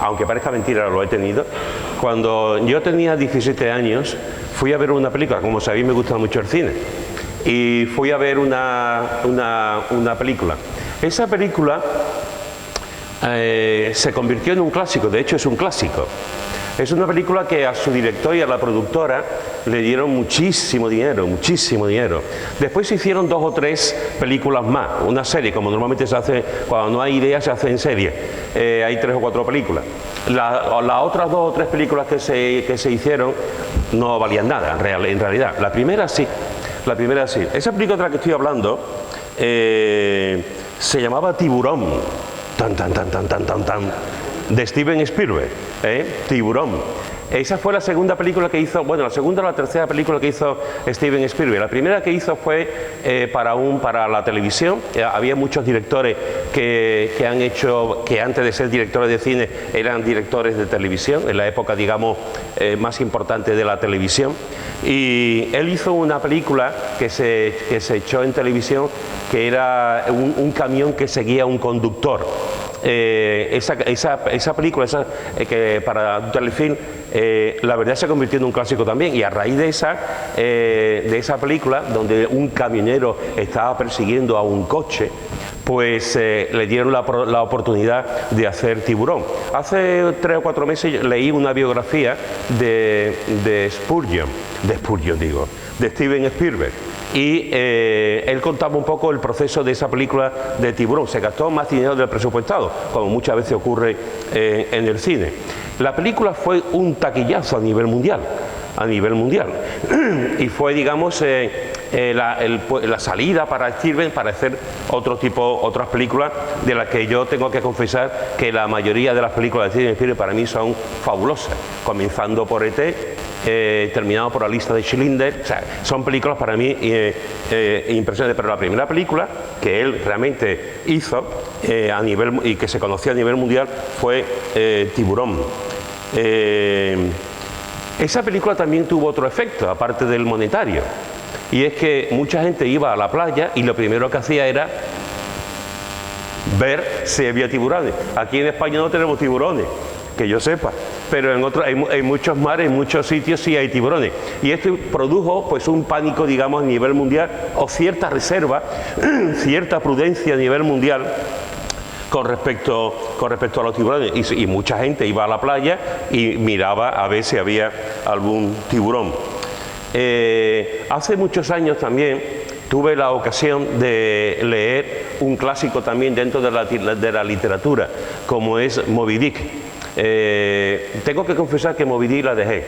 aunque parezca mentira, lo he tenido. Cuando yo tenía 17 años, fui a ver una película. Como sabéis, me gusta mucho el cine. Y fui a ver una película. Esa película se convirtió en un clásico. De hecho, es un clásico. Es una película que a su director y a la productora le dieron muchísimo dinero, muchísimo dinero. Después se hicieron 2 o 3 películas más, una serie, como normalmente se hace, cuando no hay ideas se hace en serie. Hay 3 o 4 películas. Las otras 2 o 3 películas que se hicieron no valían nada, en realidad. La primera sí, la primera sí. Esa película de la que estoy hablando se llamaba Tiburón. De Steven Spielberg, Tiburón. Esa fue la segunda película que hizo, bueno, la segunda o la tercera película que hizo Steven Spielberg. La primera que hizo fue para la televisión. Había muchos directores que han hecho, que antes de ser directores de cine eran directores de televisión, en la época, digamos, más importante de la televisión. Y él hizo una película que se echó en televisión, que era un camión que seguía a un conductor. Esa película, que para un telefilm, la verdad se convirtió en un clásico también, y a raíz de esa película, donde un camionero estaba persiguiendo a un coche, pues le dieron la oportunidad de hacer Tiburón. Hace 3 o 4 meses leí una biografía de Steven Spielberg. Y él contaba un poco el proceso de esa película de Tiburón. Se gastó más dinero del presupuestado, como muchas veces ocurre en el cine. La película fue un taquillazo a nivel mundial. Y fue, digamos, la salida para Spielberg para hacer otras películas, de las que yo tengo que confesar que la mayoría de las películas de Steven Spielberg para mí son fabulosas, comenzando por E.T., terminado por La lista de Schindler. O sea, son películas para mí impresionantes, pero la primera película que él realmente hizo y que se conocía a nivel mundial fue Tiburón. Esa película también tuvo otro efecto, aparte del monetario, y es que mucha gente iba a la playa y lo primero que hacía era ver si había tiburones. Aquí en España no tenemos tiburones, que yo sepa, pero en muchos mares, en muchos sitios sí hay tiburones. Y esto produjo pues un pánico, digamos, a nivel mundial, o cierta reserva, cierta prudencia a nivel mundial con respecto a los tiburones. Y mucha gente iba a la playa y miraba a ver si había algún tiburón. Hace muchos años también tuve la ocasión de leer un clásico también dentro de la literatura, como es Moby Dick. Tengo que confesar que Moby Dick la dejé.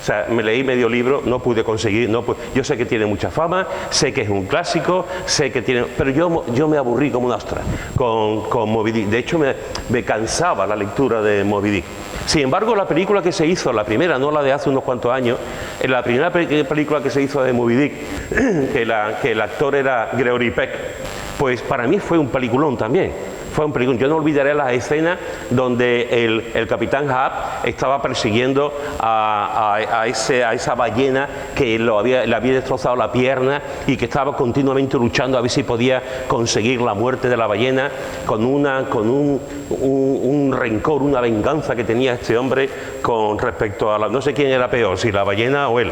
O sea, me leí medio libro, no pude conseguir, yo sé que tiene mucha fama, sé que es un clásico, sé que tiene, pero yo me aburrí como una ostra con Moby Dick. De hecho, me cansaba la lectura de Moby Dick. Sin embargo, la película que se hizo, la primera, no la de hace unos cuantos años, la primera película que se hizo de Moby Dick, que el actor era Gregory Peck, pues para mí fue un peliculón también. Fue un peligro. Yo no olvidaré las escenas donde el capitán Ahab estaba persiguiendo a esa ballena que le había destrozado la pierna y que estaba continuamente luchando a ver si podía conseguir la muerte de la ballena, con un rencor, una venganza que tenía este hombre con respecto a no sé quién era peor, si la ballena o él.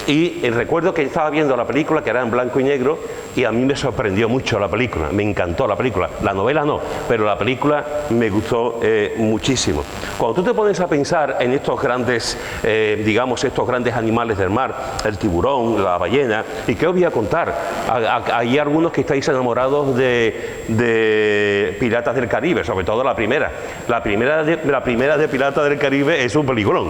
Y recuerdo que estaba viendo la película, que era en blanco y negro, y a mí me sorprendió mucho la película, me encantó la película. La novela no, pero la película me gustó muchísimo. Cuando tú te pones a pensar en estos grandes, estos grandes animales del mar, el tiburón, la ballena, ¿y qué os voy a contar? Hay algunos que estáis enamorados de Piratas del Caribe, sobre todo la primera. La primera de Piratas del Caribe es un peliculón.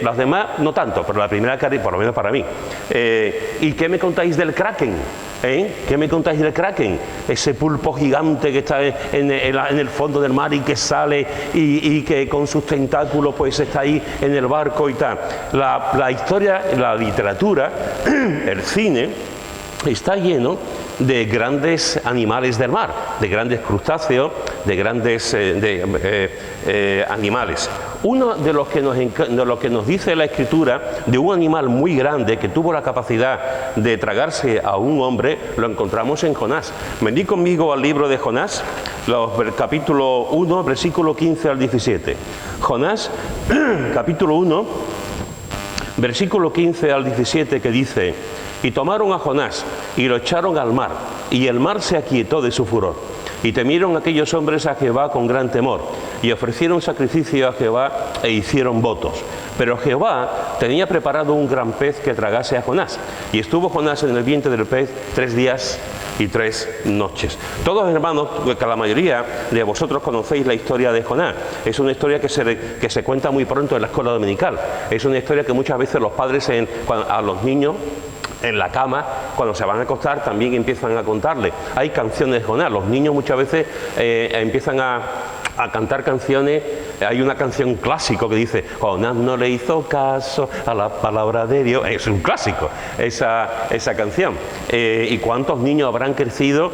Las demás no tanto, pero la primera, por lo menos para mí. ¿Y qué me contáis del Kraken? ¿Qué me contáis del Kraken? Ese pulpo gigante que está en el fondo del mar y que sale y que con sus tentáculos pues está ahí en el barco y tal. La historia, la literatura, el cine está lleno de grandes animales del mar, de grandes crustáceos, de grandes animales. Uno de los que nos dice la Escritura de un animal muy grande que tuvo la capacidad de tragarse a un hombre, lo encontramos en Jonás. Venid conmigo al libro de Jonás, capítulo 1, versículo 15 al 17. Jonás, capítulo 1, versículo 15 al 17, que dice: y tomaron a Jonás y lo echaron al mar, y el mar se aquietó de su furor. Y temieron aquellos hombres a Jehová con gran temor, y ofrecieron sacrificio a Jehová e hicieron votos. Pero Jehová tenía preparado un gran pez que tragase a Jonás, y estuvo Jonás en el vientre del pez 3 días y 3 noches. Todos, hermanos, que la mayoría de vosotros conocéis la historia de Jonás. Es una historia que se cuenta muy pronto en la escuela dominical. Es una historia que muchas veces los padres a los niños en la cama, cuando se van a acostar, también empiezan a contarle. Hay canciones de Jonás. Los niños muchas veces empiezan a cantar canciones. Hay una canción clásico que dice: Jonás no le hizo caso a la palabra de Dios. Es un clásico esa canción. ¿Y cuántos niños habrán crecido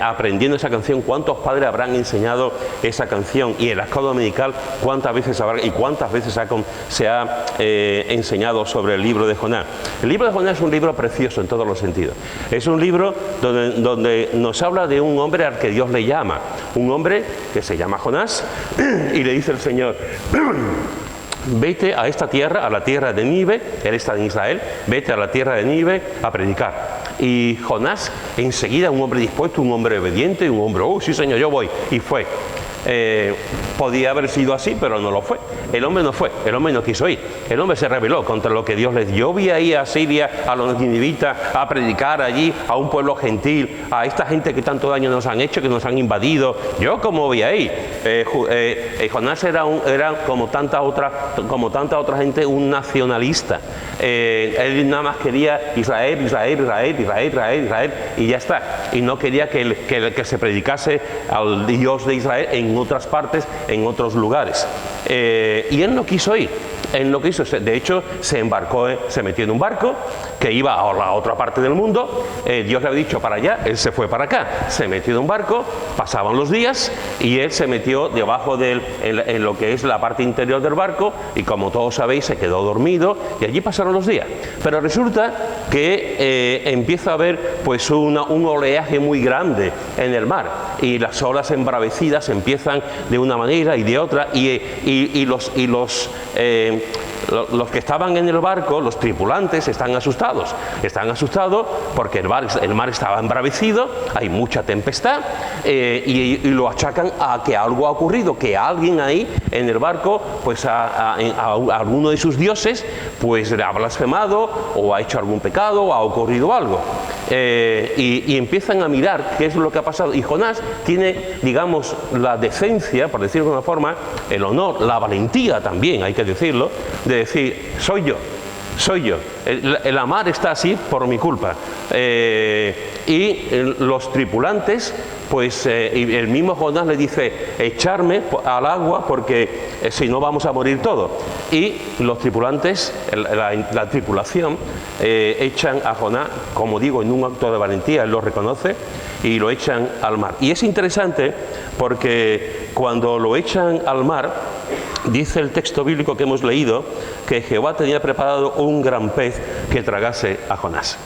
aprendiendo esa canción? ¿Cuántos padres habrán enseñado esa canción? Y en la escuela dominical, ¿cuántas veces se ha enseñado sobre el libro de Jonás? El libro de Jonás es un libro precioso en todos los sentidos. Es un libro donde nos habla de un hombre al que Dios le llama. Un hombre que se llama Jonás, y le dice el Señor: vete a esta tierra, a la tierra de Nínive. Él está en Israel. Vete a la tierra de Nínive a predicar. Y Jonás, enseguida, un hombre dispuesto, un hombre obediente, un hombre: sí Señor, yo voy. Y fue. Podía haber sido así, pero no lo fue. El hombre no fue, el hombre no quiso ir. El hombre se rebeló contra lo que Dios le dio. Yo voy a ir a Siria, a los ninivitas, a predicar allí, a un pueblo gentil, a esta gente que tanto daño nos han hecho, que nos han invadido. ¿Yo cómo voy a ir? Jonás era como tanta otra gente, un nacionalista. Él nada más quería Israel, Israel, Israel, Israel, Israel, Israel, y ya está. Y no quería que se predicase al Dios de Israel en otras partes, en otros lugares. Y él no quiso ir. Él no quiso. De hecho, se metió en un barco que iba a la otra parte del mundo. Dios le había dicho para allá, él se fue para acá. Se metió en un barco, pasaban los días y él se metió debajo en lo que es la parte interior del barco, y como todos sabéis, se quedó dormido y allí pasaron los días. Pero resulta que empieza a haber pues un oleaje muy grande en el mar, y las olas embravecidas empiezan de una manera y de otra, y los que estaban en el barco, los tripulantes, están asustados porque el mar estaba embravecido, hay mucha tempestad, y lo achacan a que algo ha ocurrido, que alguien ahí en el barco pues a alguno de sus dioses pues le ha blasfemado, o ha hecho algún pecado, o ha ocurrido algo. Y empiezan a mirar qué es lo que ha pasado, y Jonás tiene, digamos, la decencia, por decirlo de una forma, el honor, la valentía también, hay que decirlo, de decir: soy yo, la mar está así por mi culpa. Y los tripulantes, pues el mismo Jonás le dice: echarme al agua, porque si no vamos a morir todos. Y los tripulantes, la tripulación, echan a Jonás, como digo, en un acto de valentía. Él lo reconoce y lo echan al mar. Y es interesante porque cuando lo echan al mar, dice el texto bíblico que hemos leído que Jehová tenía preparado un gran pez que tragase a Jonás.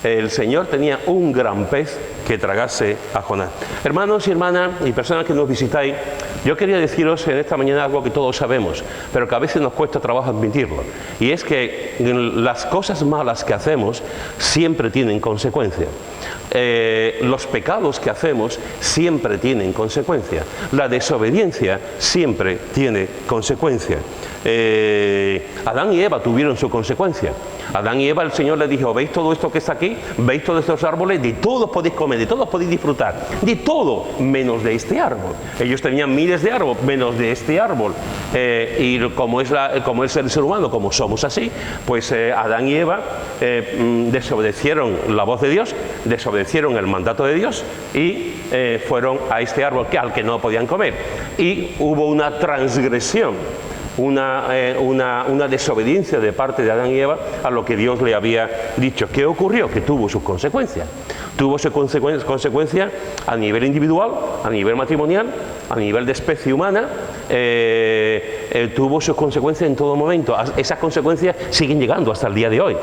El Señor tenía un gran pez que tragase a Jonás. Hermanos y hermanas y personas que nos visitáis, yo quería deciros en esta mañana algo que todos sabemos, pero que a veces nos cuesta trabajo admitirlo. Y es que las cosas malas que hacemos siempre tienen consecuencias. Los pecados que hacemos siempre tienen consecuencias. La desobediencia siempre tiene consecuencias. Adán y Eva tuvieron su consecuencia. Adán y Eva, el Señor les dijo: ¿veis todo esto que está aquí? ¿Veis todos estos árboles? De todos podéis comer, de todos podéis disfrutar, de todo menos de este árbol. Ellos tenían miles de árboles, menos de este árbol. Y como es el ser humano, como somos así, pues Adán y Eva desobedecieron la voz de Dios, desobedecieron el mandato de Dios, y fueron a este árbol al que no podían comer. Y hubo una transgresión, una desobediencia de parte de Adán y Eva a lo que Dios le había dicho. ¿Qué ocurrió? Que tuvo sus consecuencias. tuvo sus consecuencias a nivel individual, a nivel matrimonial, a nivel de especie humana, tuvo sus consecuencias en todo momento. Esas consecuencias siguen llegando hasta el día de hoy,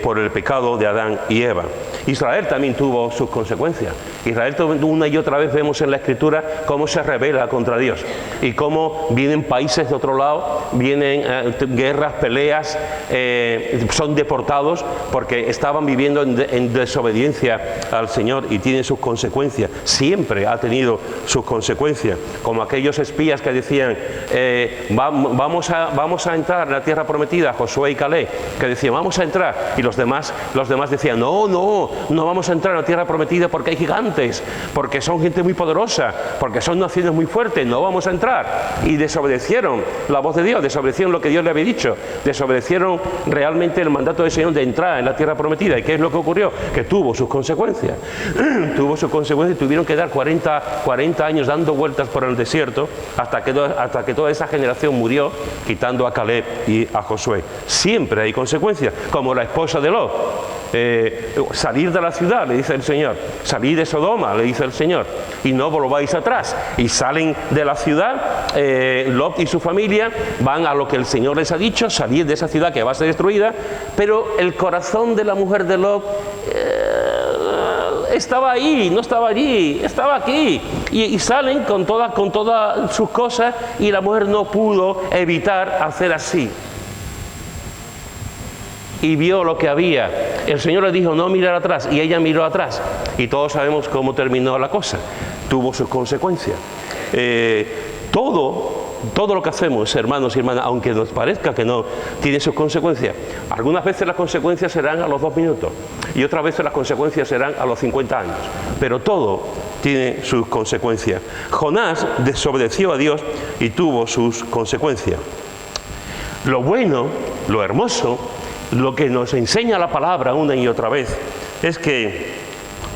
por el pecado de Adán y Eva. Israel también tuvo sus consecuencias. Israel, una y otra vez vemos en la Escritura cómo se rebela contra Dios y cómo vienen países de otro lado, vienen guerras, peleas, son deportados porque estaban viviendo en desobediencia al Señor y tienen sus consecuencias. Siempre ha tenido sus consecuencias, como aquellos espías que decían vamos a entrar en la tierra prometida, Josué y Caleb, que decían vamos a entrar, y los demás decían no vamos a entrar en la tierra prometida porque hay gigantes, porque son gente muy poderosa, porque son naciones muy fuertes, no vamos a entrar. Y desobedecieron la voz de Dios, desobedecieron lo que Dios le había dicho, desobedecieron realmente el mandato del Señor de entrar en la tierra prometida. ¿Y qué es lo que ocurrió? Que tuvo sus consecuencias. Tuvo sus consecuencias y tuvieron que dar 40 años dando vueltas por el desierto hasta que toda esa generación murió, quitando a Caleb y a Josué. Siempre hay consecuencias, como la esposa de Lot. Salir de la ciudad, le dice el Señor, salir de Sodoma, le dice el Señor, y no volváis atrás. Y salen de la ciudad, Lot y su familia van a lo que el Señor les ha dicho, salir de esa ciudad que va a ser destruida, pero el corazón de la mujer de Lot estaba ahí, no estaba allí, estaba aquí, y salen con todas sus cosas, y la mujer no pudo evitar hacer así. Y vio lo que había. El Señor le dijo no mirar atrás, y ella miró atrás, y todos sabemos cómo terminó la cosa. Tuvo sus consecuencias. Todo lo que hacemos, hermanos y hermanas, aunque nos parezca que no, tiene sus consecuencias. Algunas veces las consecuencias serán a los 2 minutos, y otras veces las consecuencias serán a los 50 años, pero todo tiene sus consecuencias. Jonás desobedeció a Dios y tuvo sus consecuencias. Lo bueno, lo hermoso, lo que nos enseña la palabra una y otra vez es que,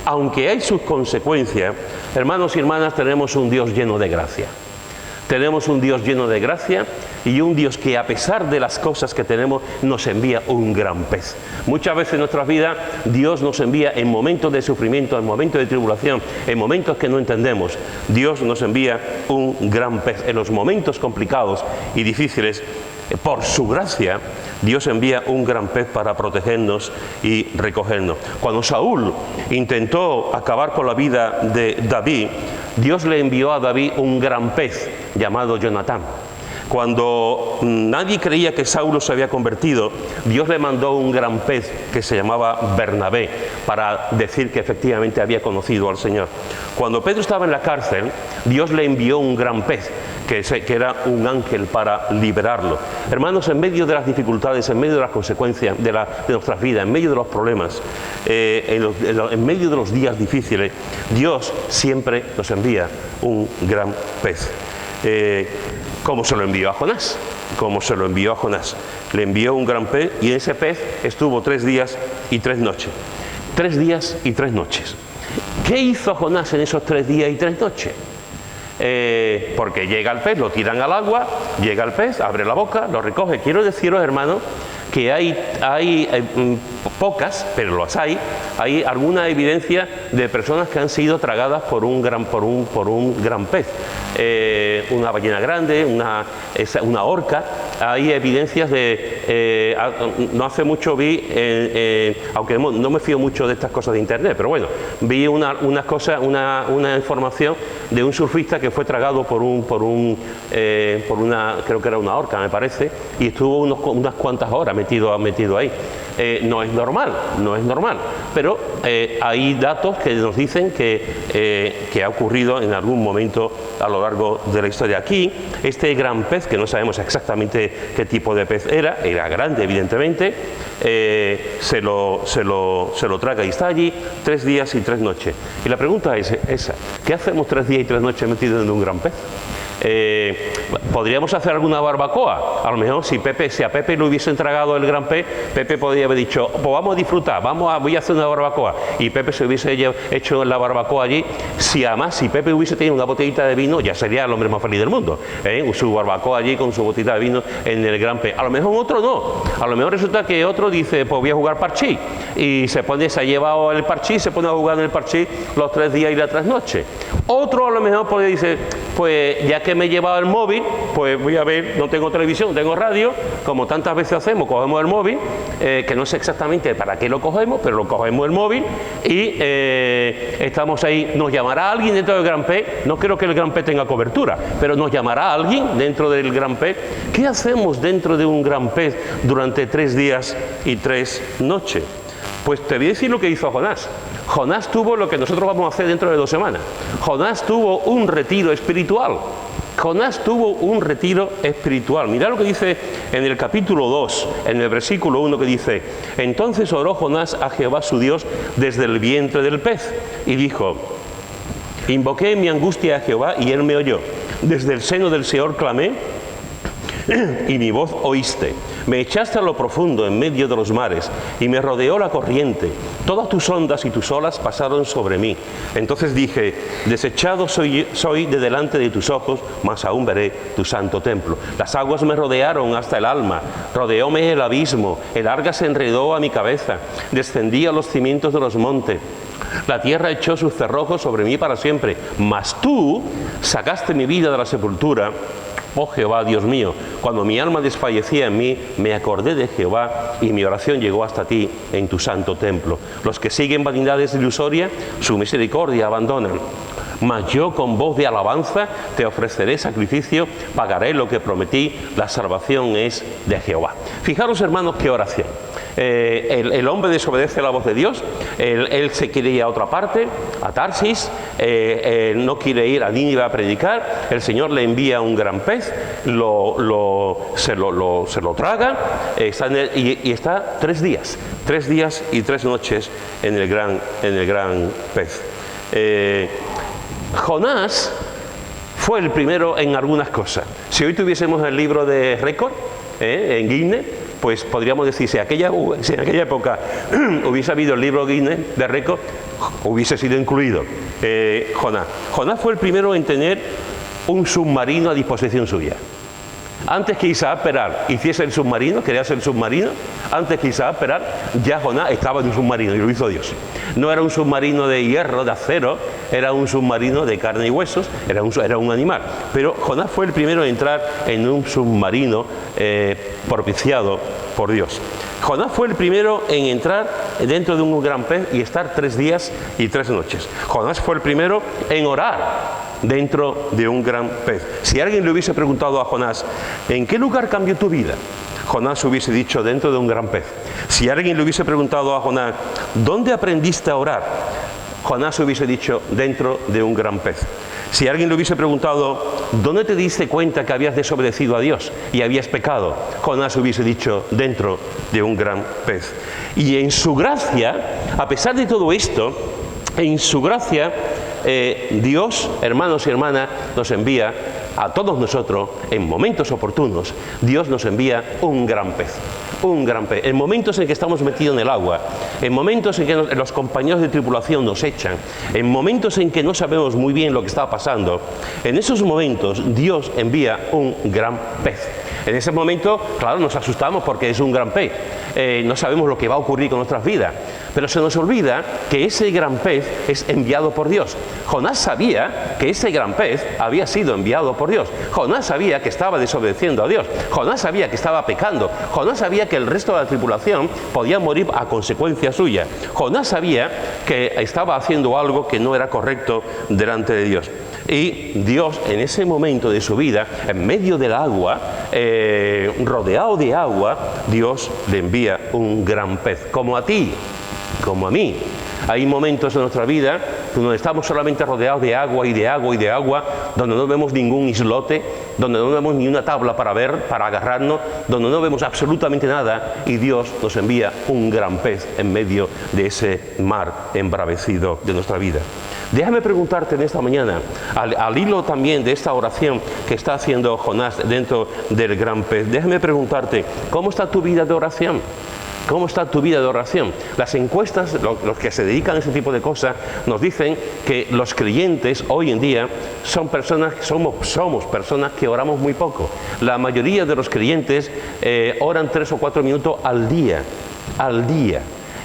aunque hay sus consecuencias, hermanos y hermanas, tenemos un Dios lleno de gracia. Tenemos un Dios lleno de gracia y un Dios que, a pesar de las cosas que tenemos, nos envía un gran pez. Muchas veces en nuestras vidas Dios nos envía en momentos de sufrimiento, en momentos de tribulación, en momentos que no entendemos. Dios nos envía un gran pez. En los momentos complicados y difíciles, por su gracia, Dios envía un gran pez para protegernos y recogernos. Cuando Saúl intentó acabar con la vida de David, Dios le envió a David un gran pez llamado Jonatán. Cuando nadie creía que Saulo se había convertido, Dios le mandó un gran pez que se llamaba Bernabé para decir que efectivamente había conocido al Señor. Cuando Pedro estaba en la cárcel, Dios le envió un gran pez que era un ángel para liberarlo. Hermanos, en medio de las dificultades, en medio de las consecuencias de nuestras vidas, en medio de los problemas, en medio de los días difíciles, Dios siempre nos envía un gran pez. Como se lo envió a Jonás, le envió un gran pez, y ese pez estuvo 3 días y 3 noches. 3 días y 3 noches. ¿Qué hizo Jonás en esos 3 días y 3 noches? Porque llega el pez, lo tiran al agua, llega el pez, abre la boca, lo recoge. Quiero deciros, hermanos, que hay pocas, pero las hay alguna evidencia de personas que han sido tragadas por un gran pez, una ballena grande, una orca. Hay evidencias de no hace mucho vi, aunque no me fío mucho de estas cosas de internet, pero bueno, vi una información de un surfista que fue tragado por una, creo que era una orca, me parece, y estuvo unas cuantas horas metido ahí. No es normal, pero hay datos que nos dicen que ha ocurrido en algún momento a lo largo de la historia. Aquí, este gran pez, que no sabemos exactamente qué tipo de pez era grande evidentemente, se lo traga y está allí 3 días y 3 noches. Y la pregunta es esa: ¿qué hacemos 3 días y 3 noches metidos en un gran pez? ¿Podríamos hacer alguna barbacoa? A lo mejor si a Pepe le hubiesen tragado el gran pez, Pepe podría haber dicho, pues vamos a disfrutar, voy a hacer una barbacoa, y Pepe se hubiese hecho la barbacoa allí. Si Pepe hubiese tenido una botellita de vino, ya sería el hombre más feliz del mundo, su barbacoa allí con su botellita de vino en el gran pez. A lo mejor otro no, a lo mejor resulta que otro dice, pues voy a jugar parchís, y se ha llevado el parchís, se pone a jugar en el parchís los 3 días y la trasnoche. Otro a lo mejor pues dice, pues ya que me he llevado el móvil, pues voy a ver, no tengo televisión, no tengo radio, como tantas veces hacemos, cogemos el móvil, que no sé exactamente para qué lo cogemos, pero lo cogemos el móvil y estamos ahí. Nos llamará alguien dentro del Gran Pez, no creo que el Gran Pez tenga cobertura, pero nos llamará alguien dentro del Gran Pez. ¿Qué hacemos dentro de un Gran Pez durante 3 días y 3 noches? Pues te voy a decir lo que hizo Jonás. Jonás tuvo lo que nosotros vamos a hacer dentro de 2 semanas. Jonás tuvo un retiro espiritual. Jonás tuvo un retiro espiritual. Mirad lo que dice en el capítulo 2, en el versículo 1, que dice: entonces oró Jonás a Jehová su Dios desde el vientre del pez y dijo: invoqué en mi angustia a Jehová y él me oyó. Desde el seno del Seol clamé y mi voz oíste. Me echaste a lo profundo en medio de los mares y me rodeó la corriente. Todas tus ondas y tus olas pasaron sobre mí. Entonces dije: desechado soy de delante de tus ojos, mas aún veré tu santo templo. Las aguas me rodearon hasta el alma, rodeóme el abismo, el Arga se enredó a mi cabeza, descendí a los cimientos de los montes. La tierra echó sus cerrojos sobre mí para siempre, mas tú sacaste mi vida de la sepultura. Oh Jehová, Dios mío, cuando mi alma desfallecía en mí, me acordé de Jehová y mi oración llegó hasta ti en tu santo templo. Los que siguen vanidades ilusorias, su misericordia abandonan. Mas yo con voz de alabanza te ofreceré sacrificio, pagaré lo que prometí, la salvación es de Jehová. Fijaros, hermanos, qué oración. El hombre desobedece la voz de Dios, él se quiere ir a otra parte, a Tarsis, no quiere ir a Nínive a predicar. El Señor le envía un gran pez, se lo traga, y está 3 días y 3 noches en el gran pez. Jonás fue el primero en algunas cosas. Si hoy tuviésemos el libro de récord en Guinness, pues podríamos decir, si en aquella época hubiese habido el libro Guinness de récord, hubiese sido incluido Jonás. Jonás fue el primero en tener un submarino a disposición suya. Antes que Isaac Peral hiciese el submarino, crease el submarino, antes que Isaac Peral, ya Jonás estaba en un submarino y lo hizo Dios. No era un submarino de hierro, de acero, era un submarino de carne y huesos, era un animal. Pero Jonás fue el primero en entrar en un submarino propiciado por Dios. Jonás fue el primero en entrar dentro de un gran pez y estar 3 días y 3 noches. Jonás fue el primero en orar dentro de un gran pez. Si alguien le hubiese preguntado a Jonás, ¿en qué lugar cambió tu vida?, Jonás hubiese dicho: dentro de un gran pez. Si alguien le hubiese preguntado a Jonás, ¿dónde aprendiste a orar?, Jonás hubiese dicho: dentro de un gran pez. Si alguien le hubiese preguntado, ¿dónde te diste cuenta que habías desobedecido a Dios y habías pecado?, Jonás hubiese dicho: dentro de un gran pez. Y en su gracia, a pesar de todo esto, en su gracia, Dios, hermanos y hermanas, nos envía a todos nosotros, en momentos oportunos, Dios nos envía un gran pez. Un gran pez. En momentos en que estamos metidos en el agua, en momentos en que los compañeros de tripulación nos echan, en momentos en que no sabemos muy bien lo que está pasando, en esos momentos Dios envía un gran pez. En ese momento, claro, nos asustamos porque es un gran pez. No sabemos lo que va a ocurrir con nuestras vidas. Pero se nos olvida que ese gran pez es enviado por Dios. Jonás sabía que ese gran pez había sido enviado por Dios. Jonás sabía que estaba desobedeciendo a Dios. Jonás sabía que estaba pecando. Jonás sabía que el resto de la tripulación podía morir a consecuencia suya. Jonás sabía que estaba haciendo algo que no era correcto delante de Dios. Y Dios, en ese momento de su vida, en medio del agua, rodeado de agua, Dios le envía un gran pez, como a ti, como a mí. Hay momentos en nuestra vida donde estamos solamente rodeados de agua y de agua y de agua, donde no vemos ningún islote, donde no vemos ni una tabla para ver, para agarrarnos, donde no vemos absolutamente nada, y Dios nos envía un gran pez en medio de ese mar embravecido de nuestra vida. Déjame preguntarte en esta mañana, al hilo también de esta oración que está haciendo Jonás dentro del gran pez, déjame preguntarte, ¿cómo está tu vida de oración? ¿Cómo está tu vida de oración? Las encuestas, los que se dedican a ese tipo de cosas, nos dicen que los creyentes hoy en día somos personas que oramos muy poco. La mayoría de los creyentes oran 3 o 4 minutos al día.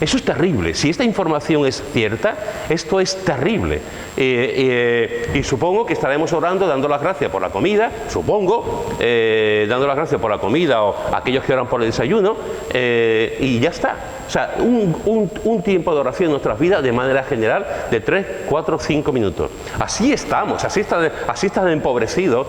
Eso es terrible. Si esta información es cierta, esto es terrible. Y supongo que estaremos orando, dando las gracias por la comida, supongo, dando las gracias por la comida o aquellos que oran por el desayuno, y ya está. O sea, un tiempo de oración en nuestras vidas de manera general de 3, 4, 5 minutos. Así estamos, así está de empobrecido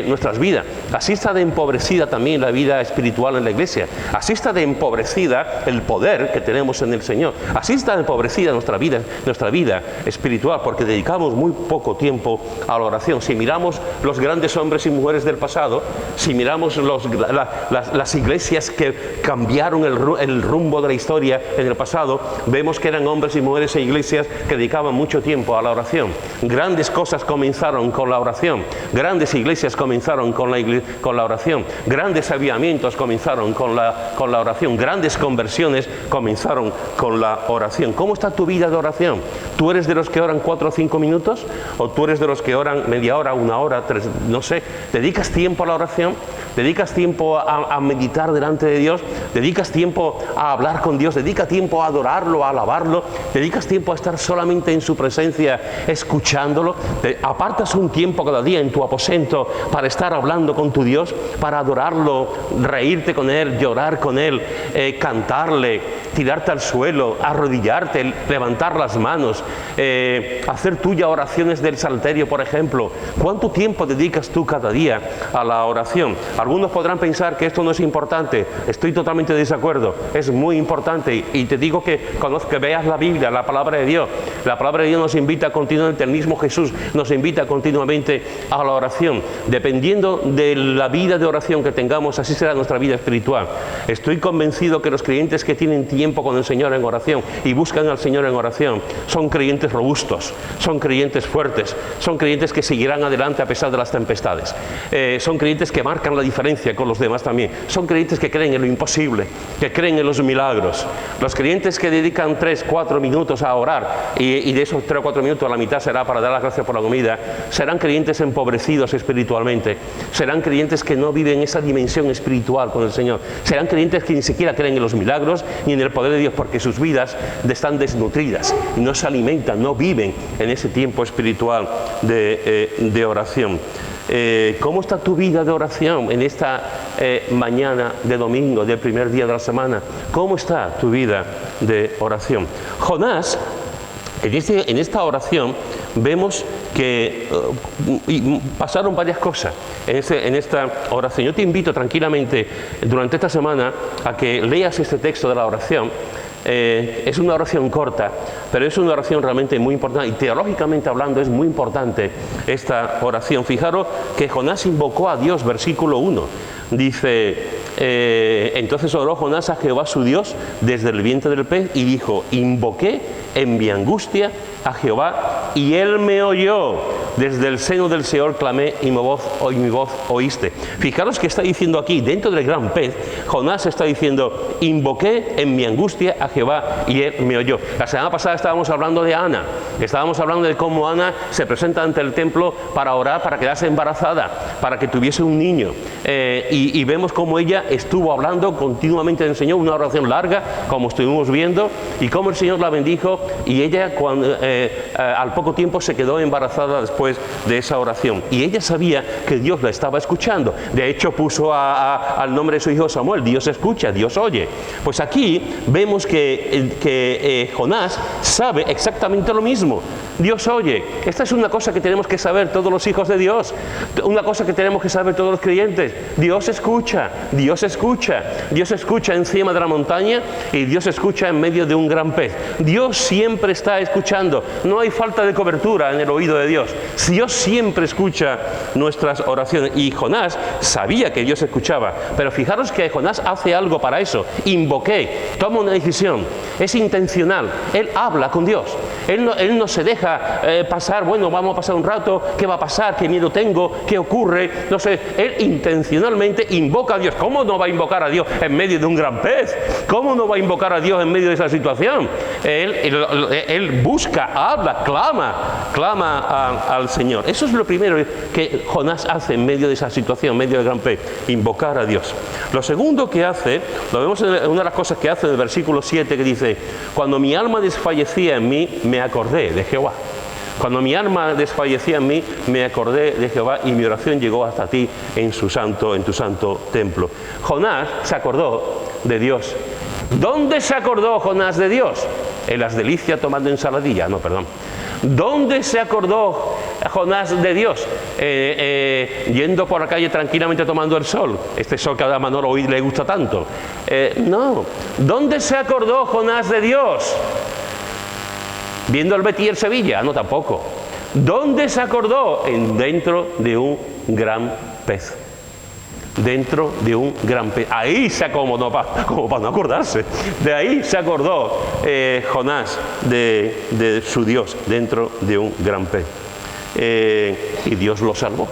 nuestras vidas. Así está de empobrecida también la vida espiritual en la iglesia. Así está de empobrecida el poder que tenemos en el Señor. Así está de empobrecida nuestra vida espiritual, porque dedicamos muy poco tiempo a la oración. Si miramos los grandes hombres y mujeres del pasado, si miramos las iglesias que cambiaron el rumbo de la historia en el pasado, vemos que eran hombres y mujeres e iglesias que dedicaban mucho tiempo a la oración. Grandes cosas comenzaron con la oración. Grandes iglesias comenzaron con la oración. Grandes avivamientos comenzaron con la oración. Grandes conversiones comenzaron con la oración. ¿Cómo está tu vida de oración? ¿Tú eres de los que oran 4 o 5 minutos? ¿O tú eres de los que oran media hora, 1 hora, 3, no sé? ¿Dedicas tiempo a la oración? ¿Dedicas tiempo a meditar delante de Dios? ¿Dedicas tiempo a hablar con Dios? ¿Dedicas tiempo a adorarlo, a alabarlo? ¿Dedicas tiempo a estar solamente en su presencia, escuchándolo? ¿Apartas un tiempo cada día en tu aposento para estar hablando con tu Dios, para adorarlo, reírte con Él, llorar con Él, cantarle, tirarte al suelo, arrodillarte, levantar las manos, hacer tuya oraciones del salterio, por ejemplo? ¿Cuánto tiempo dedicas tú cada día a la oración? Algunos podrán pensar que esto no es importante. Estoy totalmente de desacuerdo. Es muy importante, y te digo que veas la Biblia, la palabra de Dios. La palabra de Dios nos invita continuamente, el mismo Jesús nos invita continuamente a la oración. Dependiendo de la vida de oración que tengamos, así será nuestra vida espiritual. Estoy convencido que los creyentes que tienen tiempo con el Señor en oración y buscan al Señor en oración son creyentes robustos, son creyentes fuertes, son creyentes que seguirán adelante a pesar de las tempestades, son creyentes que marcan la diferencia con los demás también, son creyentes que creen en lo imposible, que creen en los milagros. Los creyentes que dedican 3, 4 minutos a orar, y de esos 3 o 4 minutos la mitad será para dar las gracias por la comida, serán creyentes empobrecidos espiritualmente, serán creyentes que no viven esa dimensión espiritual con el Señor, serán creyentes que ni siquiera creen en los milagros ni en el poder de Dios, porque sus vidas están desnutridas, no se alimentan, no viven en ese tiempo espiritual de oración. ¿Cómo está tu vida de oración en esta mañana de domingo, del primer día de la semana? ¿Cómo está tu vida de oración? Jonás, en esta oración, vemos que pasaron varias cosas en esta oración. Yo te invito tranquilamente durante esta semana a que leas este texto de la oración. Es una oración corta, pero es una oración realmente muy importante, y teológicamente hablando es muy importante esta oración. Fijaros que Jonás invocó a Dios, versículo 1. Dice, entonces oró Jonás a Jehová su Dios desde el vientre del pez y dijo, invoqué en mi angustia a Jehová y Él me oyó. Desde el seno del Seol clamé y mi voz oíste. Fijaros que está diciendo aquí, dentro del gran pez, Jonás está diciendo, invoqué en mi angustia a Jehová y Él me oyó. La semana pasada estábamos hablando de Ana. Estábamos hablando de cómo Ana se presenta ante el templo para orar, para quedarse embarazada, para que tuviese un niño. Y vemos cómo ella estuvo hablando continuamente del Señor, una oración larga, como estuvimos viendo, y cómo el Señor la bendijo, y ella al poco tiempo se quedó embarazada después de esa oración. Y ella sabía que Dios la estaba escuchando. De hecho, puso al nombre de su hijo Samuel. Dios escucha, Dios oye. Pues aquí vemos que Jonás sabe exactamente lo mismo. Dios oye. Esta es una cosa que tenemos que saber todos los hijos de Dios. Una cosa que tenemos que saber todos los creyentes. Dios escucha, Dios escucha. Dios escucha encima de la montaña y Dios escucha en medio de un gran pez. Dios siempre está escuchando. No hay falta de cobertura en el oído de Dios. Dios siempre escucha nuestras oraciones. Y Jonás sabía que Dios escuchaba. Pero fijaros que Jonás hace algo para eso. Invoqué, toma una decisión. Es intencional. Él habla con Dios. Él no se deja pasar, bueno, vamos a pasar un rato, ¿qué va a pasar? ¿Qué miedo tengo? ¿Qué ocurre? No sé, él intencionalmente invoca a Dios. ¿Cómo no va a invocar a Dios en medio de un gran pez? ¿Cómo no va a invocar a Dios en medio de esa situación? Él busca, habla, clama al Señor. Eso es lo primero que Jonás hace en medio de esa situación, en medio del gran pez, invocar a Dios. Lo segundo que hace, lo vemos en una de las cosas que hace en el versículo 7, que dice: cuando mi alma desfallecía en mí, me acordé de Jehová. Cuando mi alma desfallecía en mí, me acordé de Jehová, y mi oración llegó hasta ti en tu santo templo. Jonás se acordó de Dios. ¿Dónde se acordó Jonás de Dios? En las delicias tomando ensaladilla. No, perdón. ¿Dónde se acordó Jonás de Dios? Yendo por la calle tranquilamente tomando el sol. Este sol que a Manolo hoy le gusta tanto. No. ¿Dónde se acordó Jonás de Dios? ¿Viendo el Betis y el Sevilla? No, tampoco. ¿Dónde se acordó? Dentro de un gran pez. Dentro de un gran pez. Ahí se acomodó, como para no acordarse. De ahí se acordó Jonás de su Dios, dentro de un gran pez. Y Dios lo salvó.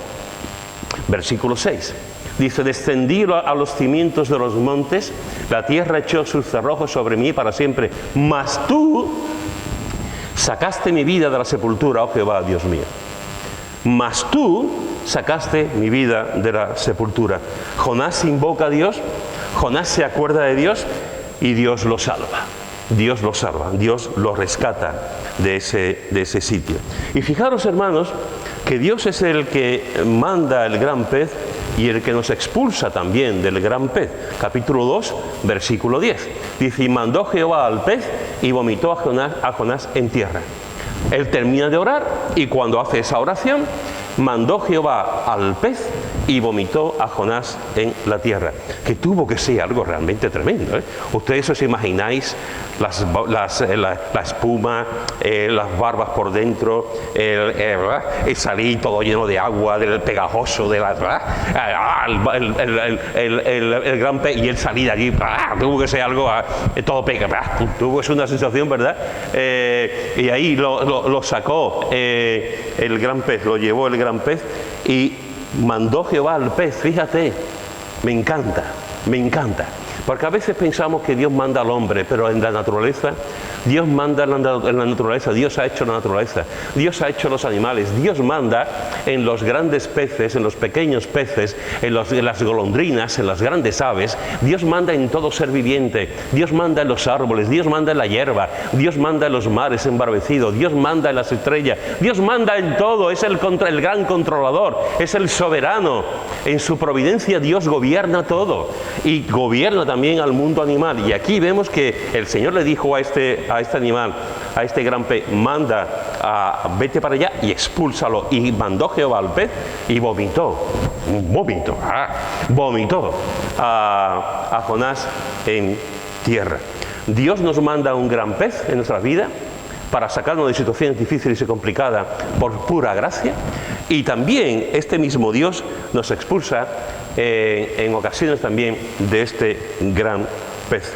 Versículo 6. Dice: descendí a los cimientos de los montes, la tierra echó sus cerrojos sobre mí para siempre. Mas tú sacaste mi vida de la sepultura, oh Jehová, Dios mío. Mas tú sacaste mi vida de la sepultura. Jonás invoca a Dios, Jonás se acuerda de Dios y Dios lo salva. Dios lo salva, Dios lo rescata de ese sitio. Y fijaros, hermanos, que Dios es el que manda el gran pez y el que nos expulsa también del gran pez. Capítulo 2, versículo 10. Dice: y mandó Jehová al pez y vomitó a Jonás en tierra. Él termina de orar y cuando hace esa oración, mandó Jehová al pez y vomitó a Jonás en la tierra. Que tuvo que ser algo realmente tremendo, ¿eh? Ustedes os imagináis la espuma, las barbas por dentro, el salir todo lleno de agua, del pegajoso, de el gran pez, y él salir de allí, tuvo que ser algo todo pegado, tuvo que ser una sensación, ¿verdad? Y ahí lo sacó el gran pez, lo llevó el gran pez y mandó Jehová al pez. Fíjate, me encanta, porque a veces pensamos que Dios manda al hombre, pero en la naturaleza, Dios manda en la naturaleza, Dios ha hecho la naturaleza, Dios ha hecho los animales, Dios manda en los grandes peces, en los pequeños peces, en las golondrinas, en las grandes aves, Dios manda en todo ser viviente, Dios manda en los árboles, Dios manda en la hierba, Dios manda en los mares embarbecidos, Dios manda en las estrellas, Dios manda en todo, es el gran controlador, es el soberano. En su providencia Dios gobierna todo y gobierna también al mundo animal. Y aquí vemos que el Señor le dijo a este animal, a este gran pez: vete para allá y expúlsalo. Y mandó Jehová al pez y vomitó a Jonás en tierra. Dios nos manda un gran pez en nuestra vida para sacarnos de situaciones difíciles y complicadas por pura gracia, y también este mismo Dios nos expulsa en ocasiones también de este gran pez,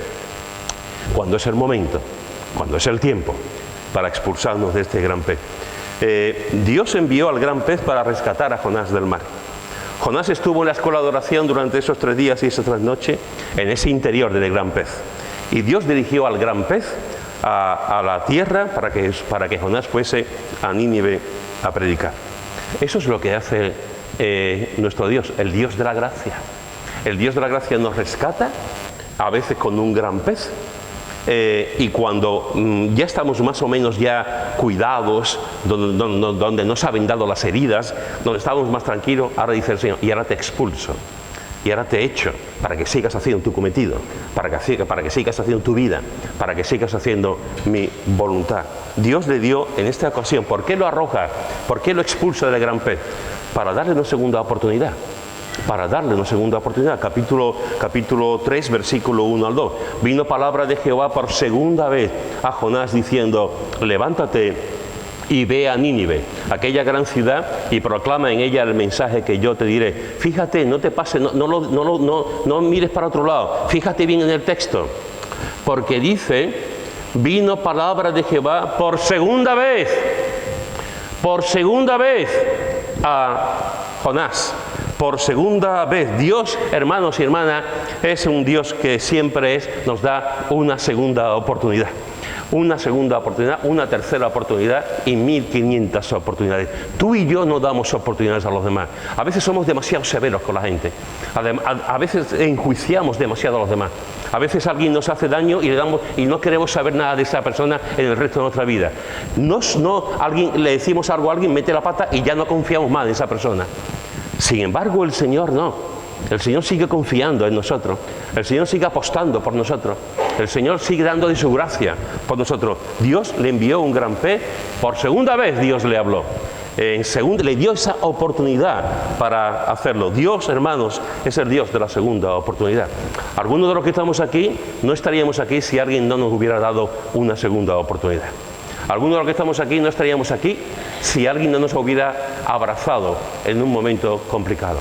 cuando es el momento, cuando es el tiempo para expulsarnos de este gran pez. Dios envió al gran pez para rescatar a Jonás del mar. Jonás estuvo en la escuela de oración durante esos 3 días y esas 3 noches en ese interior del gran pez, y Dios dirigió al gran pez a la tierra para que Jonás fuese a Nínive a predicar. Eso es lo que hace nuestro Dios, el Dios de la gracia. El Dios de la gracia nos rescata, a veces con un gran pez, y cuando ya estamos más o menos ya cuidados, donde nos han vendado las heridas, donde estamos más tranquilos, ahora dice el Señor: y ahora te expulso, y ahora te echo, para que sigas haciendo tu cometido, para que sigas haciendo tu vida, para que sigas haciendo mi voluntad. Dios le dio en esta ocasión, ¿por qué lo arroja? ¿Por qué lo expulsa del gran pez? Para darle una segunda oportunidad. Capítulo 3, versículo 1 al 2. Vino palabra de Jehová por segunda vez a Jonás diciendo: levántate y ve a Nínive, aquella gran ciudad, y proclama en ella el mensaje que yo te diré. Fíjate, no te pases, no mires para otro lado, fíjate bien en el texto, porque dice: vino palabra de Jehová por segunda vez a Jonás. Por segunda vez. Dios, hermanos y hermanas, es un Dios que siempre nos da una segunda oportunidad. una segunda oportunidad, una tercera oportunidad y 1500 oportunidades. Tú y yo no damos oportunidades a los demás. A veces somos demasiado severos con la gente. A veces enjuiciamos demasiado a los demás. A veces alguien nos hace daño y no queremos saber nada de esa persona en el resto de nuestra vida. Le decimos algo a alguien, mete la pata y ya no confiamos más en esa persona. Sin embargo, el Señor no. El Señor sigue confiando en nosotros. El Señor sigue apostando por nosotros. El Señor sigue dando de su gracia por nosotros. Dios le envió un gran pez. Por segunda vez Dios le habló. Le dio esa oportunidad para hacerlo. Dios, hermanos, es el Dios de la segunda oportunidad. Algunos de los que estamos aquí no estaríamos aquí si alguien no nos hubiera dado una segunda oportunidad. Algunos de los que estamos aquí no estaríamos aquí si alguien no nos hubiera abrazado en un momento complicado.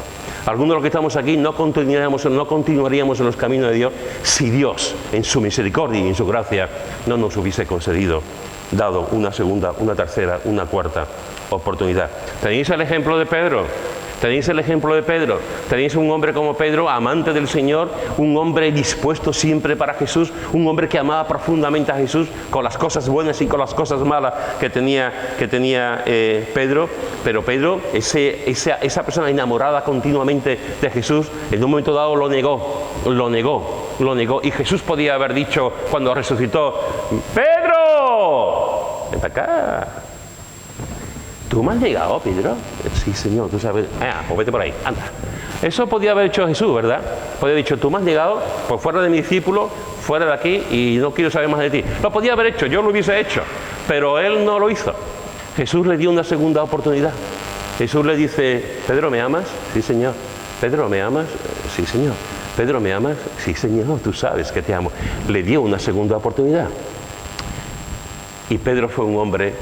Algunos de los que estamos aquí no continuaríamos en los caminos de Dios si Dios, en su misericordia y en su gracia, no nos hubiese concedido, dado una segunda, una tercera, una cuarta oportunidad. ¿Tenéis el ejemplo de Pedro? Tenéis el ejemplo de Pedro. Tenéis un hombre como Pedro, amante del Señor, un hombre dispuesto siempre para Jesús, un hombre que amaba profundamente a Jesús con las cosas buenas y con las cosas malas que tenía Pedro. Pero Pedro, esa persona enamorada continuamente de Jesús, en un momento dado lo negó. Y Jesús podía haber dicho cuando resucitó: ¡Pedro! ¡Ven para acá! ¿Tú me has llegado, Pedro? Sí, Señor, tú sabes. Pues vete por ahí, anda. Eso podía haber hecho Jesús, ¿verdad? Podía haber dicho: tú me has llegado, pues fuera de mi discípulo, fuera de aquí, y no quiero saber más de ti. Lo podía haber hecho, yo lo hubiese hecho, pero él no lo hizo. Jesús le dio una segunda oportunidad. Jesús le dice: Pedro, ¿me amas? Sí, Señor. Pedro, ¿me amas? Sí, Señor. Pedro, ¿me amas? Sí, Señor, tú sabes que te amo. Le dio una segunda oportunidad. Y Pedro fue un hombre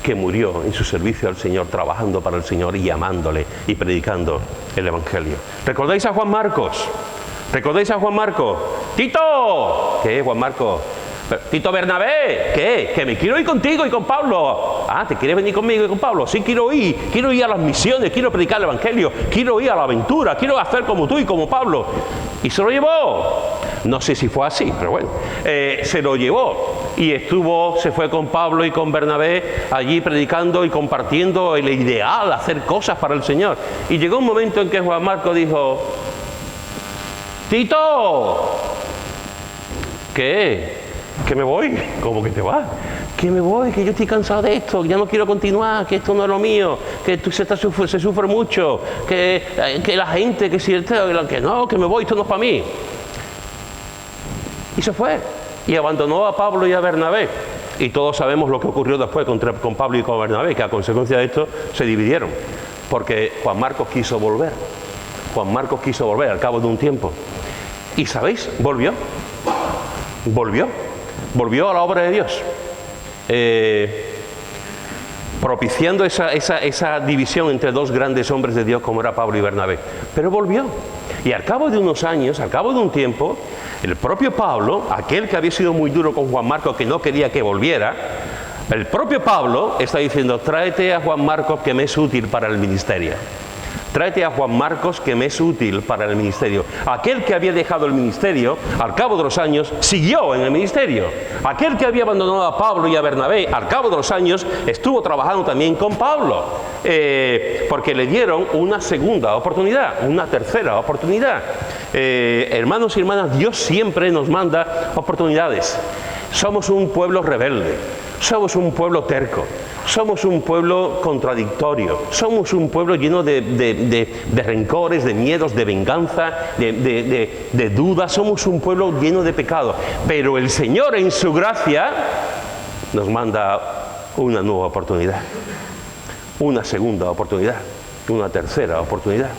que murió en su servicio al Señor, trabajando para el Señor y amándole y predicando el Evangelio. ¿Recordáis a Juan Marcos? ¿Recordáis a Juan Marcos? ¡Tito! ¿Qué, Juan Marcos? Tito Bernabé, ¿qué? Que me quiero ir contigo y con Pablo. ¿Te quieres venir conmigo y con Pablo? Sí, quiero ir a las misiones, quiero predicar el Evangelio, quiero ir a la aventura, quiero hacer como tú y como Pablo. Y se lo llevó. No sé si fue así, pero bueno, se lo llevó y se fue con Pablo y con Bernabé allí predicando y compartiendo el ideal, hacer cosas para el Señor. Y llegó un momento en que Juan Marcos dijo: Tito, ¿qué? ¿Que me voy? ¿Cómo que te vas? Que me voy, que yo estoy cansado de esto, que ya no quiero continuar, que esto no es lo mío, que se sufre mucho, que la gente, que no, que me voy, esto no es para mí. Y se fue, y abandonó a Pablo y a Bernabé. Y todos sabemos lo que ocurrió después con Pablo y con Bernabé, que a consecuencia de esto se dividieron, porque Juan Marcos quiso volver. Juan Marcos quiso volver al cabo de un tiempo. ¿Y sabéis? Volvió a la obra de Dios, propiciando esa división entre dos grandes hombres de Dios como era Pablo y Bernabé. Pero volvió. Y al cabo de unos años, al cabo de un tiempo, el propio Pablo, aquel que había sido muy duro con Juan Marcos, que no quería que volviera, el propio Pablo está diciendo: tráete a Juan Marcos, que me es útil para el ministerio. Tráete a Juan Marcos, que me es útil para el ministerio. Aquel que había dejado el ministerio, al cabo de los años, siguió en el ministerio. Aquel que había abandonado a Pablo y a Bernabé, al cabo de los años, estuvo trabajando también con Pablo. Porque le dieron una segunda oportunidad, una tercera oportunidad. Hermanos y hermanas, Dios siempre nos manda oportunidades. Somos un pueblo rebelde, somos un pueblo terco, somos un pueblo contradictorio, somos un pueblo lleno de rencores, de miedos, de venganza, de dudas, somos un pueblo lleno de pecado. Pero el Señor, en su gracia, nos manda una nueva oportunidad, una segunda oportunidad, una tercera oportunidad.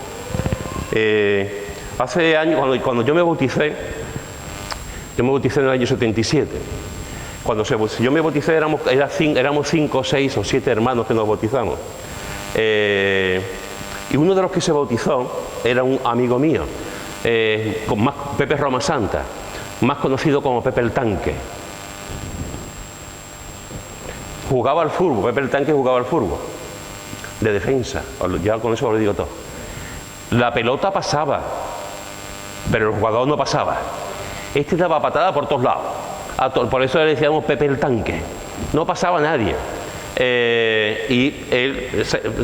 Hace años, cuando yo me bauticé en el año 77. Cuando yo me bauticé éramos 5, 6 o 7 hermanos que nos bautizamos. Y uno de los que se bautizó era un amigo mío, Pepe Roma Santa, más conocido como Pepe el Tanque. Jugaba al fútbol, Pepe el Tanque jugaba al fútbol, de defensa, ya con eso lo digo todo. La pelota pasaba, pero el jugador no pasaba. Este daba patada por todos lados. Por eso le decíamos Pepe el Tanque. No pasaba nadie.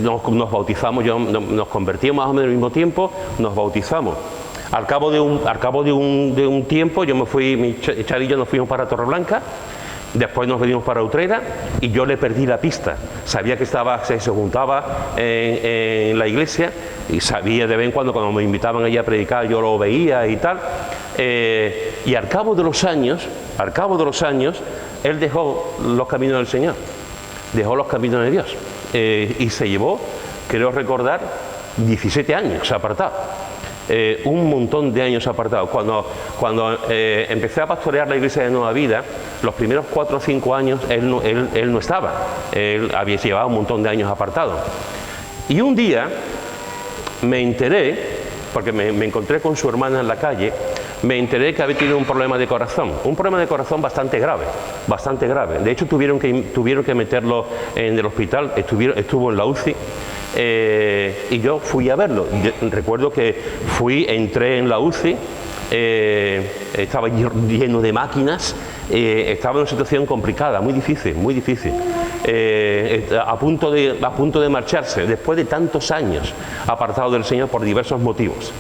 Nos bautizamos, nos convertimos más o menos al mismo tiempo, nos bautizamos. Al cabo de un tiempo, yo me fui, Char y yo nos fuimos para Torreblanca, después nos venimos para Utrera y yo le perdí la pista. Sabía que se juntaba en la iglesia y sabía de vez en cuando me invitaban allí a predicar, yo lo veía y tal. Y al cabo de los años, él dejó los caminos del Señor, dejó los caminos de Dios y se llevó, creo recordar, 17 años apartado. Un montón de años apartado. Cuando empecé a pastorear la iglesia de Nueva Vida, los primeros 4 o 5 años él no estaba. Él había llevado un montón de años apartado. Y un día me enteré, porque me encontré con su hermana en la calle, me enteré que había tenido un problema de corazón bastante grave, bastante grave. De hecho tuvieron que meterlo en el hospital, estuvo en la UCI. Y yo fui a verlo. Recuerdo que entré en la UCI, estaba lleno de máquinas, estaba en una situación complicada, muy difícil, a punto de marcharse, después de tantos años apartado del Señor por diversos motivos.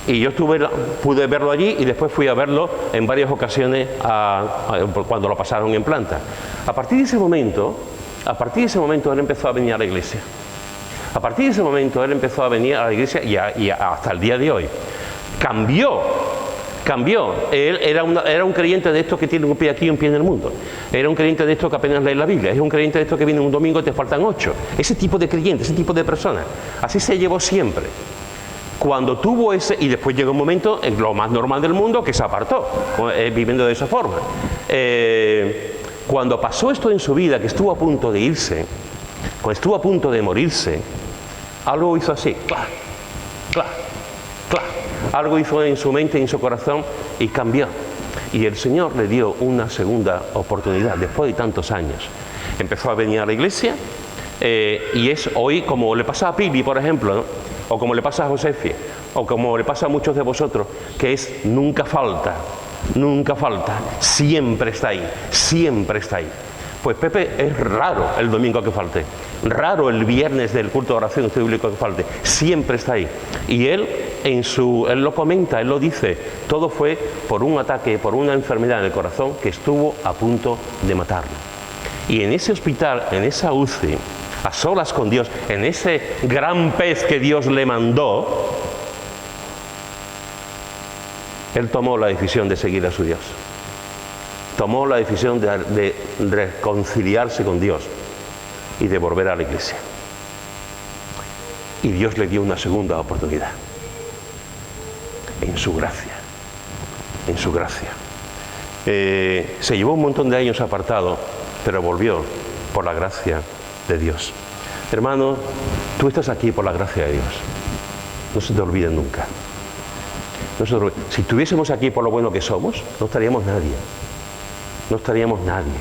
Y yo pude verlo allí y después fui a verlo en varias ocasiones cuando lo pasaron en planta. A partir de ese momento él empezó a venir a la iglesia. A partir de ese momento él empezó a venir a la iglesia y hasta el día de hoy. Cambió. Él era un creyente de estos que tiene un pie aquí y un pie en el mundo. Era un creyente de estos que apenas lee la Biblia. Es un creyente de estos que viene un domingo y te faltan 8. Ese tipo de creyente, ese tipo de persona. Así se llevó siempre. Cuando tuvo y después llegó un momento, en lo más normal del mundo, que se apartó, viviendo de esa forma. Cuando pasó esto en su vida, que estuvo a punto de irse, cuando estuvo a punto de morirse, algo hizo así, ¡clac! ¡clac! ¡clac! Algo hizo en su mente y en su corazón y cambió. Y el Señor le dio una segunda oportunidad, después de tantos años. Empezó a venir a la iglesia y es hoy, como le pasa a Pili, por ejemplo, ¿no? O como le pasa a Josefi, o como le pasa a muchos de vosotros, que es nunca falta, siempre está ahí, siempre está ahí. Pues Pepe es raro el domingo que falte, raro el viernes del culto de oración bíblico que falte, siempre está ahí. Y él lo comenta, él lo dice, todo fue por un ataque, por una enfermedad en el corazón que estuvo a punto de matarlo. Y en ese hospital, en esa UCI, a solas con Dios, en ese gran pez que Dios le mandó, él tomó la decisión de seguir a su Dios. Tomó la decisión de reconciliarse con Dios y de volver a la iglesia. Y Dios le dio una segunda oportunidad. En su gracia. En su gracia. Se llevó un montón de años apartado, pero volvió por la gracia de Dios. Hermano, tú estás aquí por la gracia de Dios. No se te olvide nunca. Si estuviésemos aquí por lo bueno que somos, no estaríamos nadie. No estaríamos nadie.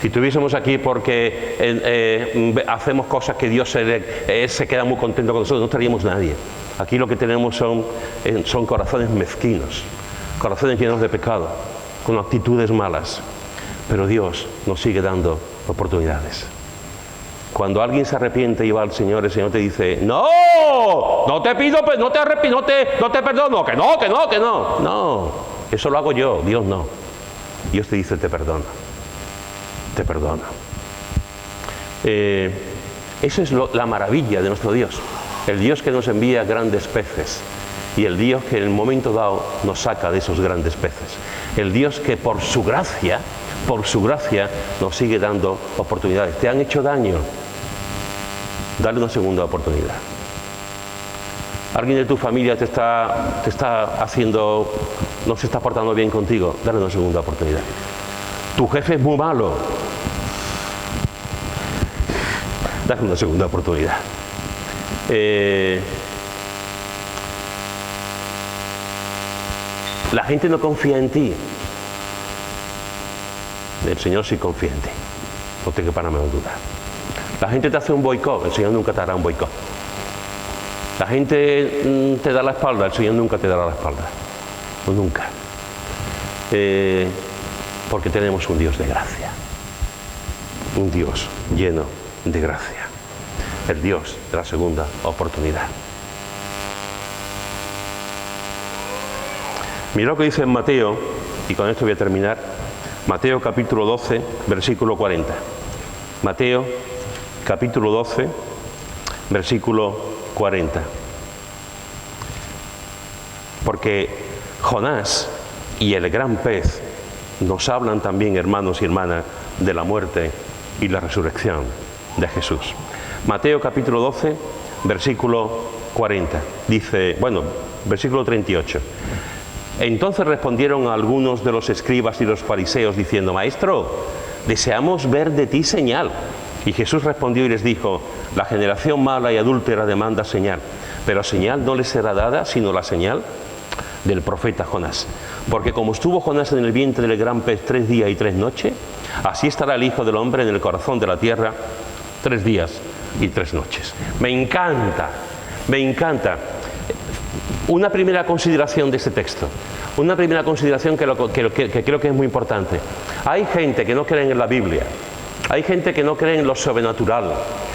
Si estuviésemos aquí porque hacemos cosas que Dios se queda muy contento con nosotros, no estaríamos nadie. Aquí lo que tenemos son corazones mezquinos, corazones llenos de pecado, con actitudes malas. Pero Dios nos sigue dando oportunidades. Cuando alguien se arrepiente y va al Señor, el Señor te dice, no te pido, no te arrepiento, no te perdono, que no. No, eso lo hago yo, Dios no. Dios te dice, te perdono. Esa es la maravilla de nuestro Dios. El Dios que nos envía grandes peces y el Dios que en el momento dado nos saca de esos grandes peces. El Dios que por su gracia nos sigue dando oportunidades. ¿Te han hecho daño? Dale una segunda oportunidad. Alguien de tu familia te está haciendo, no se está portando bien contigo, dale una segunda oportunidad. Tu jefe es muy malo, dale una segunda oportunidad. La gente no confía en ti. El Señor sí confía en ti, no te quepa la menor duda. La gente te hace un boicot, el Señor nunca te hará un boicot. La gente te da la espalda, el Señor nunca te dará la espalda, no, nunca. Porque tenemos un Dios de gracia, un Dios lleno de gracia, el Dios de la segunda oportunidad. Mira lo que dice en Mateo, y con esto voy a terminar, Mateo capítulo 12, versículo 40. Mateo capítulo 12, versículo 40. Porque Jonás y el gran pez nos hablan también, hermanos y hermanas, de la muerte y la resurrección de Jesús. Mateo capítulo 12, versículo 40. Dice, bueno, versículo 38. Entonces respondieron algunos de los escribas y los fariseos diciendo, Maestro, deseamos ver de ti señal. Y Jesús respondió y les dijo, la generación mala y adúltera demanda señal, pero señal no les será dada sino la señal del profeta Jonás. Porque como estuvo Jonás en el vientre del gran pez 3 días y 3 noches, así estará el Hijo del Hombre en el corazón de la tierra 3 días y 3 noches. Me encanta, me encanta. Una primera consideración de este texto, una primera consideración que creo que es muy importante. Hay gente que no cree en la Biblia, hay gente que no cree en lo sobrenatural,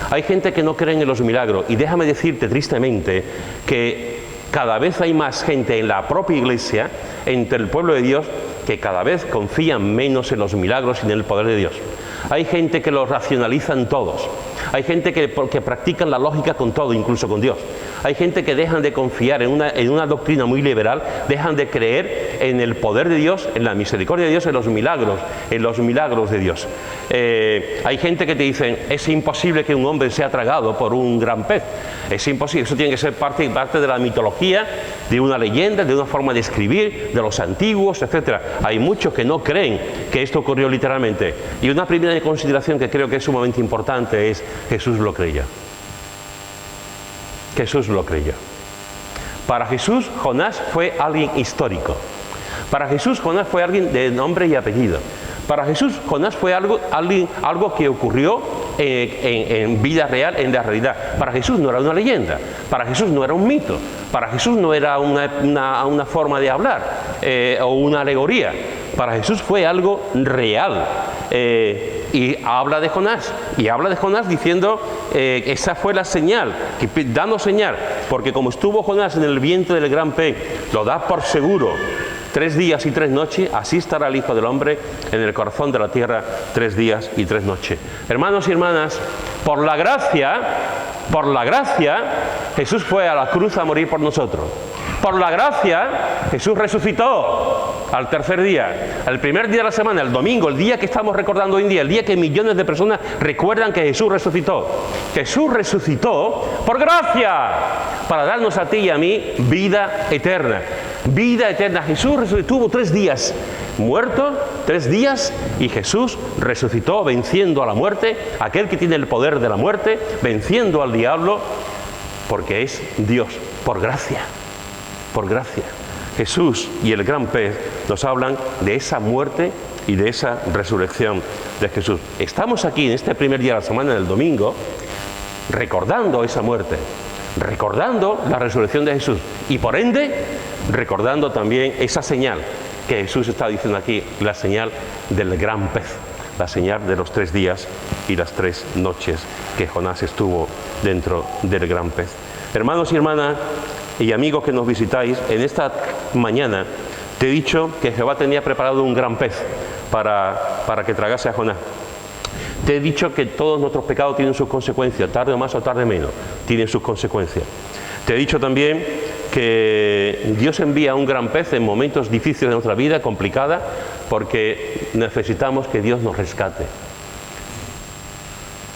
hay gente que no cree en los milagros, y déjame decirte tristemente que cada vez hay más gente en la propia iglesia, entre el pueblo de Dios, que cada vez confían menos en los milagros y en el poder de Dios. Hay gente que lo racionalizan todos. Hay gente que practican la lógica con todo, incluso con Dios. Hay gente que dejan de confiar en una doctrina muy liberal, dejan de creer en el poder de Dios, en la misericordia de Dios, en los milagros de Dios. Hay gente que te dicen, es imposible que un hombre sea tragado por un gran pez. Es imposible, eso tiene que ser parte de la mitología, de una leyenda, de una forma de escribir, de los antiguos, etc. Hay muchos que no creen que esto ocurrió literalmente. Y una primera consideración que creo que es sumamente importante es, Jesús lo creyó. Jesús lo creyó. Para Jesús, Jonás fue alguien histórico. Para Jesús, Jonás fue alguien de nombre y apellido. Para Jesús, Jonás fue algo que ocurrió en vida real, en la realidad. Para Jesús no era una leyenda, para Jesús no era un mito, para Jesús no era una forma de hablar o una alegoría. Para Jesús fue algo real. Y habla de Jonás diciendo, esa fue la señal, dando señal, porque como estuvo Jonás en el vientre del gran pez, lo da por seguro, 3 días y 3 noches, así estará el Hijo del Hombre en el corazón de la tierra 3 días y 3 noches. Hermanos y hermanas, por la gracia, Jesús fue a la cruz a morir por nosotros. Por la gracia, Jesús resucitó al 3er día, el primer día de la semana, el domingo, el día que estamos recordando hoy en día, el día que millones de personas recuerdan que Jesús resucitó. Jesús resucitó por gracia, para darnos a ti y a mí vida eterna. Vida eterna. Jesús estuvo 3 días muerto, 3 días, y Jesús resucitó venciendo a la muerte, aquel que tiene el poder de la muerte, venciendo al diablo, porque es Dios, por gracia. Por gracia. Jesús y el gran pez nos hablan de esa muerte y de esa resurrección de Jesús. Estamos aquí en este primer día de la semana, del domingo, recordando esa muerte, recordando la resurrección de Jesús y por ende recordando también esa señal que Jesús está diciendo aquí, la señal del gran pez, la señal de los 3 días y las 3 noches que Jonás estuvo dentro del gran pez. Hermanos y hermanas y amigos que nos visitáis, en esta mañana te he dicho que Jehová tenía preparado un gran pez para que tragase a Jonás. Te he dicho que todos nuestros pecados tienen sus consecuencias, tarde más o tarde menos, tienen sus consecuencias. Te he dicho también que Dios envía un gran pez en momentos difíciles de nuestra vida, complicada, porque necesitamos que Dios nos rescate.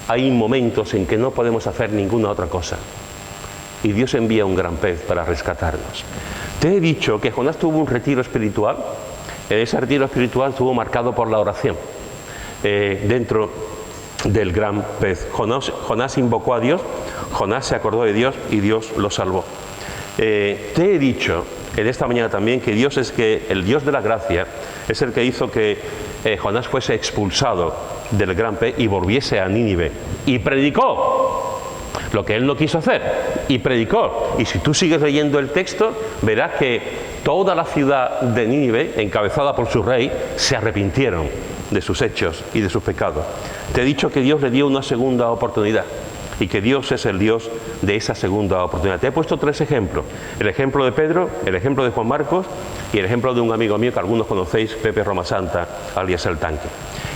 Hay momentos en que no podemos hacer ninguna otra cosa. Y Dios envía un gran pez para rescatarnos. Te he dicho que Jonás tuvo un retiro espiritual. Ese retiro espiritual estuvo marcado por la oración. Dentro del gran pez. Jonás invocó a Dios, Jonás se acordó de Dios y Dios lo salvó. Te he dicho en esta mañana también que Dios el Dios de la gracia es el que hizo que Jonás fuese expulsado del gran pez y volviese a Nínive. Y predicó lo que él no quiso hacer, y predicó. Y si tú sigues leyendo el texto, verás que toda la ciudad de Nínive, encabezada por su rey, se arrepintieron de sus hechos y de sus pecados. Te he dicho que Dios le dio una segunda oportunidad y que Dios es el Dios de esa segunda oportunidad. Te he puesto 3 ejemplos. El ejemplo de Pedro, el ejemplo de Juan Marcos y el ejemplo de un amigo mío que algunos conocéis, Pepe Romasanta, alias El Tanque.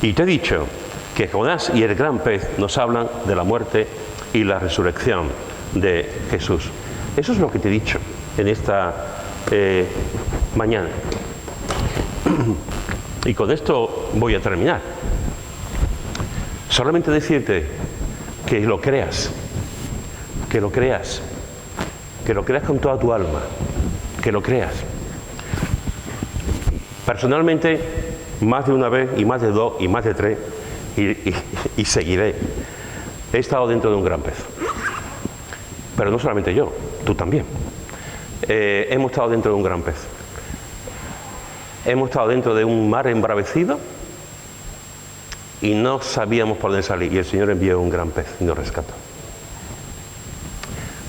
Y te he dicho que Jonás y el gran pez nos hablan de la muerte y la resurrección de Jesús. Eso es lo que te he dicho en esta mañana. Y con esto voy a terminar. Solamente decirte que lo creas, que lo creas, que lo creas con toda tu alma, que lo creas. Personalmente, más de una vez, y más de 2, y más de 3, y seguiré. He estado dentro de un gran pez. Pero no solamente yo, tú también. Hemos estado dentro de un gran pez. Hemos estado dentro de un mar embravecido y no sabíamos por dónde salir. Y el Señor envió un gran pez y nos rescató.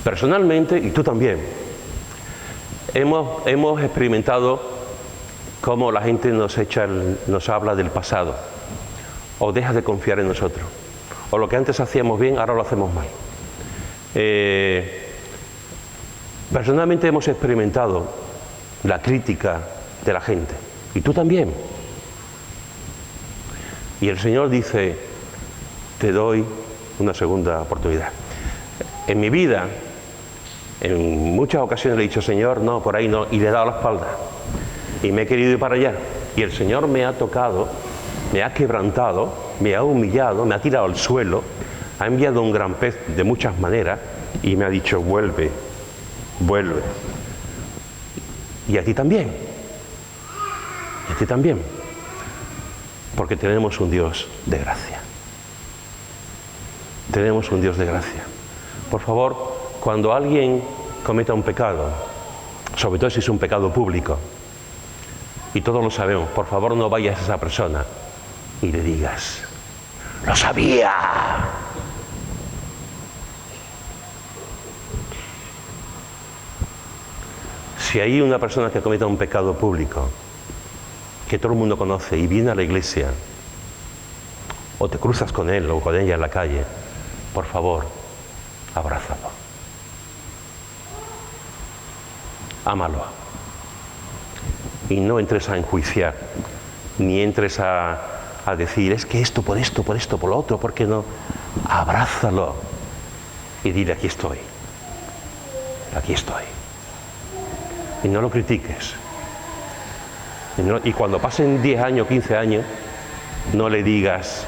Personalmente, y tú también, hemos experimentado cómo la gente nos habla del pasado, o deja de confiar en nosotros, o lo que antes hacíamos bien, ahora lo hacemos mal. Personalmente hemos experimentado la crítica de la gente, y tú también. Y el Señor dice, te doy una segunda oportunidad. En mi vida, en muchas ocasiones le he dicho, Señor, no, por ahí no, y le he dado la espalda. Y me he querido ir para allá. Y el Señor me ha tocado, me ha quebrantado, me ha humillado, me ha tirado al suelo, ha enviado un gran pez de muchas maneras y me ha dicho, vuelve, vuelve. Y a ti también. Y a ti también. Porque tenemos un Dios de gracia. Tenemos un Dios de gracia. Por favor, cuando alguien cometa un pecado, sobre todo si es un pecado público, y todos lo sabemos, por favor no vayas a esa persona y le digas, ¡lo sabía! Si hay una persona que cometa un pecado público, que todo el mundo conoce y viene a la iglesia, o te cruzas con él o con ella en la calle, por favor, abrázalo. Ámalo. Y no entres a enjuiciar, ni entres a decir, es que esto, por lo otro, ¿por qué no? Abrázalo y dile, aquí estoy. Aquí estoy. Y no lo critiques. Y cuando pasen 10 años, 15 años, no le digas,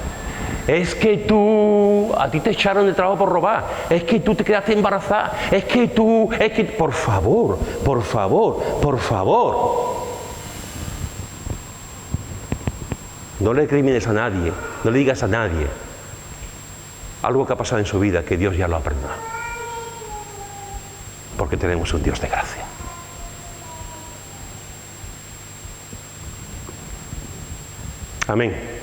es que tú, a ti te echaron de trabajo por robar, es que tú te quedaste embarazada, es que tú, por favor, por favor, por favor. No le crimines a nadie, no le digas a nadie algo que ha pasado en su vida, que Dios ya lo ha perdonado. Porque tenemos un Dios de gracia. Amén.